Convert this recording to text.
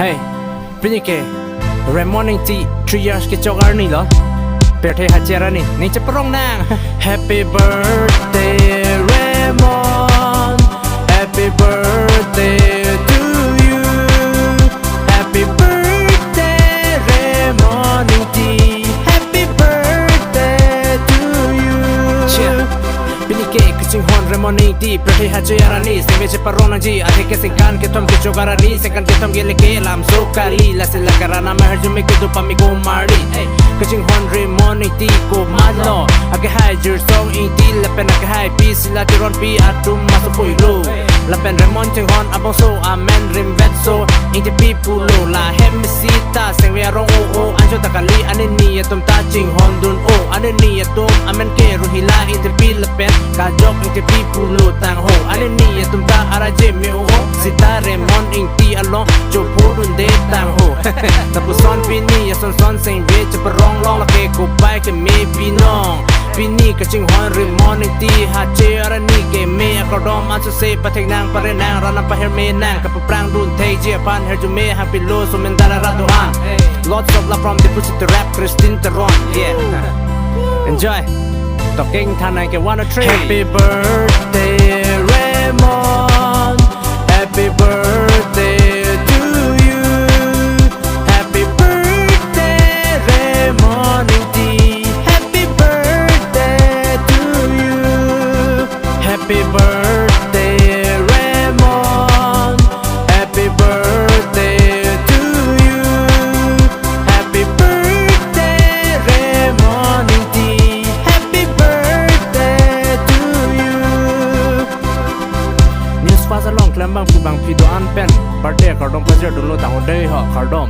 Hey, Pini Kanghon Remon Engti 3 years kechok arani lo. Pirthe hache arani, ni cheparong nang. Happy birthday Remon, happy birthday to you. Happy birthday Remon Engti, happy birthday to you. Pini Kachinghon Remon Engti Pirthe hache arani, Sengve cheparong nangji, Atheke Sengkan kethom kechok arani, Sengkan kethom kele lamso Lasi Ranam ahirjume kedo pame komarli. Kachinghon Remon Engti komat lo, Akehai Jirsong Ingti, lapen Akehaipi Sila Teronpi, atum asopo lapen Remon chinghon abongso amen Rimvetso Engtipi pulo la Sita Sengve arong anjo takali anini atum ta chinghon dun anini atum amen ke Rohila Engtipi lapen Kajok Engtipi pulo tang anini atum ta arani Sita Remon Engti along jopo dun de tang tapuson pini son Sengve cheparong long lake kupai ke me pinong Pini Kachinghon Remon Engti hache arani ke me akadom aso se pathek nang pare nang Ranam ahirjume nang kapaprang dun thei je pan ahirjume happy lo sumendara radohan. Lots of love from the pussy to rap Christine Teron. Yeah. Enjoy. Talking tanai ke 1 or 3. Happy birthday Remon, happy birthday to you. Happy birthday Remon Engti, happy birthday to you. Happy birthday Remon, happy birthday to you. Happy birthday Remon Engti, happy birthday to you. News fast along klambang kubang pido anpen birthday kardom pajer dulu tahun deh ho kardom.